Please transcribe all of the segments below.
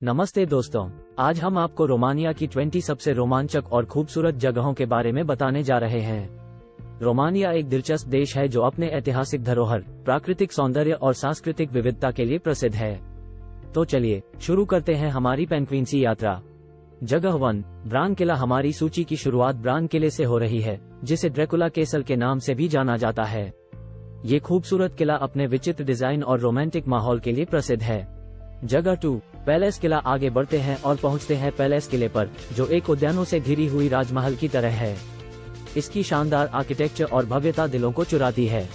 नमस्ते दोस्तों, आज हम आपको रोमानिया की 20 सबसे रोमांचक और खूबसूरत जगहों के बारे में बताने जा रहे हैं। रोमानिया एक दिलचस्प देश है जो अपने ऐतिहासिक धरोहर, प्राकृतिक सौंदर्य और सांस्कृतिक विविधता के लिए प्रसिद्ध है। तो चलिए शुरू करते हैं हमारी पेंक्वीनसी यात्रा। जगह 1, ब्रान किला। हमारी सूची की शुरुआत ब्रान किले से हो रही है, जिसे ड्रैकुला केसल के नाम से भी जाना जाता है। ये खूबसूरत किला अपने विचित्र डिजाइन और रोमांटिक माहौल के लिए प्रसिद्ध है। जगह 2, पैलेस किला। आगे बढ़ते हैं और पहुंचते हैं पैलेस किले पर, जो एक उद्यानों से घिरी हुई राजमहल की तरह है। इसकी शानदार आर्किटेक्चर और भव्यता दिलों को चुराती है।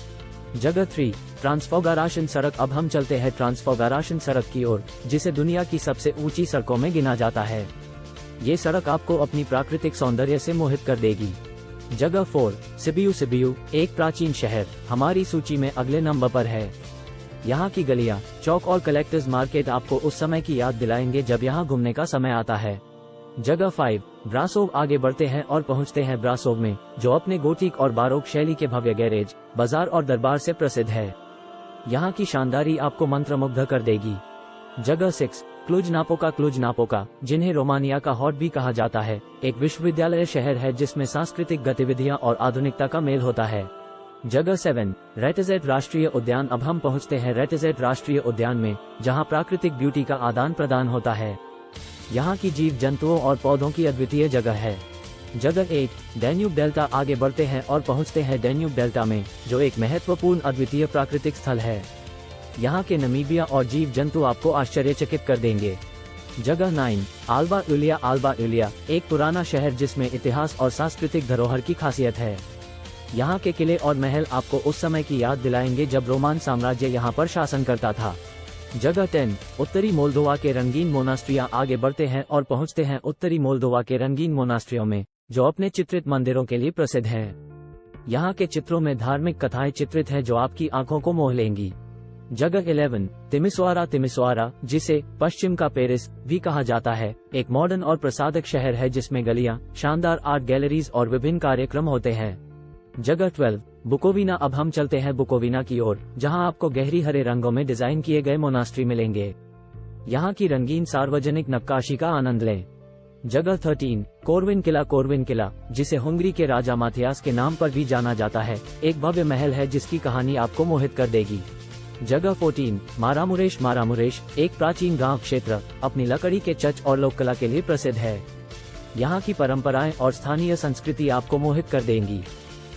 जगह 3, ट्रांसफॉगाराशन सड़क। अब हम चलते हैं ट्रांसफॉगाराशन सड़क की ओर, जिसे दुनिया की सबसे ऊंची सड़कों में गिना जाता है। ये सड़क आपको अपनी प्राकृतिक सौंदर्य से मोहित कर देगी। जगह 4, सिबियू। सिबियू एक प्राचीन शहर हमारी सूची में अगले नंबर पर है। यहाँ की गलियाँ, चौक और कलेक्टर्स मार्केट आपको उस समय की याद दिलाएंगे जब यहाँ घूमने का समय आता है। जगह 5, ब्रासोव। आगे बढ़ते हैं और पहुँचते हैं ब्रासोव में, जो अपने गोथिक और बारोक शैली के भव्य गैरेज, बाजार और दरबार से प्रसिद्ध है। यहाँ की शानदारी आपको मंत्रमुग्ध कर देगी। जगह 6, क्लुज नापोका। क्लुज नापोका, जिन्हें रोमानिया का हॉट भी कहा जाता है, एक विश्वविद्यालय शहर है जिसमें सांस्कृतिक गतिविधियां और आधुनिकता का मेल होता है। जगह 7, रेटेजेट राष्ट्रीय उद्यान। अब हम पहुंचते हैं रेटेजेट राष्ट्रीय उद्यान में, जहां प्राकृतिक ब्यूटी का आदान प्रदान होता है। यहां की जीव जंतुओं और पौधों की अद्वितीय जगह है। जगह 8, डैन्यूब डेल्टा। आगे बढ़ते हैं और पहुंचते हैं डैन्यूब डेल्टा में, जो एक महत्वपूर्ण अद्वितीय प्राकृतिक स्थल है। यहाँ के नमीबिया और जीव जंतु आपको आश्चर्यचकित कर देंगे। जगह 9, आल्बा यूलिया। आल्बा यूलिया एक पुराना शहर जिसमें इतिहास और सांस्कृतिक धरोहर की खासियत है। यहाँ के किले और महल आपको उस समय की याद दिलाएंगे जब रोमान साम्राज्य यहाँ पर शासन करता था। जगह 10, उत्तरी मोल्दोवा के रंगीन मोनास्ट्रियाँ। आगे बढ़ते हैं और पहुँचते हैं उत्तरी मोल्दोवा के रंगीन मोनास्ट्रियों में, जो अपने चित्रित मंदिरों के लिए प्रसिद्ध हैं। यहाँ के चित्रों में धार्मिक कथाएं चित्रित हैं जो आपकी आंखों को मोह लेंगी। जगह 11, तिमिसवारा। तिमिसवारा, जिसे पश्चिम का पेरिस भी कहा जाता है, एक मॉडर्न और प्रसादक शहर है जिसमें गलियां, शानदार आर्ट गैलरीज और विभिन्न कार्यक्रम होते हैं। जगह 12, बुकोविना। अब हम चलते हैं बुकोविना की ओर, जहां आपको गहरी हरे रंगों में डिजाइन किए गए मोनास्ट्री मिलेंगे। यहां की रंगीन सार्वजनिक नक्काशी का आनंद लें। जगह 13, कोरविन किला। कोरविन किला, जिसे हंगरी के राजा माथियास के नाम पर भी जाना जाता है, एक भव्य महल है जिसकी कहानी आपको मोहित कर देगी। जगह 14, मारामुरेश। मारामुरेश एक प्राचीन गांव क्षेत्र अपनी लकड़ी के चच और लोक कला के लिए प्रसिद्ध है। यहाँ की परंपराएं और स्थानीय संस्कृति आपको मोहित कर देंगी।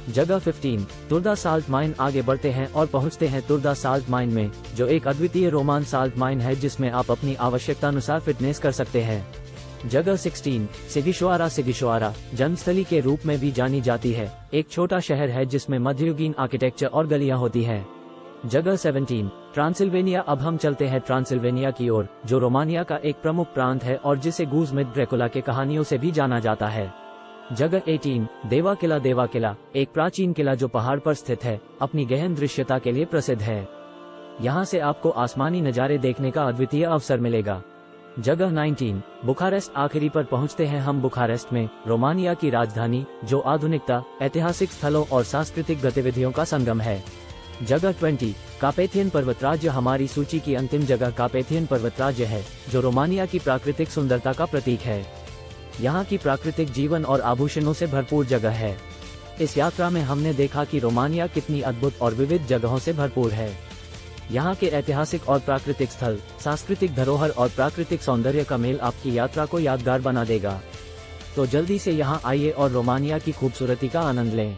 जगह 15, तुर्दा साल्ट माइन। आगे बढ़ते हैं और पहुँचते हैं तुर्दा साल्ट माइन में, जो एक अद्वितीय रोमान साल्ट माइन है जिसमें आप अपनी आवश्यकता अनुसार फिटनेस कर सकते हैं। जगह 16, सिगिशोआरा। सिगिशोआरा जन्मस्थली के रूप में भी जानी जाती है, एक छोटा शहर है जिसमें मध्ययुगीन आर्किटेक्चर और गलियां होती हैं। जगह 17, ट्रांसिल्वेनिया। अब हम चलते हैं ट्रांसिल्वेनिया की ओर, जो रोमानिया का एक प्रमुख प्रांत है और जिसे गूज मिथ ड्रैकुला के कहानियों से भी जाना जाता है। जगह 18, देवा किला। देवा किला एक प्राचीन किला जो पहाड़ पर स्थित है, अपनी गहन दृश्यता के लिए प्रसिद्ध है। यहाँ से आपको आसमानी नज़ारे देखने का अद्वितीय अवसर मिलेगा। जगह 19, बुखारेस्ट। आखिरी पर पहुँचते हैं हम बुखारेस्ट में, रोमानिया की राजधानी, जो आधुनिकता, ऐतिहासिक स्थलों और सांस्कृतिक गतिविधियों का संगम है। जगह 20, कार्पेथियन पर्वतराज्य। हमारी सूची की अंतिम जगह कार्पेथियन पर्वतराज्य है, जो रोमानिया की प्राकृतिक सुंदरता का प्रतीक है। यहाँ की प्राकृतिक जीवन और आभूषणों से भरपूर जगह है। इस यात्रा में हमने देखा कि रोमानिया कितनी अद्भुत और विविध जगहों से भरपूर है। यहाँ के ऐतिहासिक और प्राकृतिक स्थल, सांस्कृतिक धरोहर और प्राकृतिक सौंदर्य का मेल आपकी यात्रा को यादगार बना देगा। तो जल्दी से यहाँ आइए और रोमानिया की खूबसूरती का आनंद लें।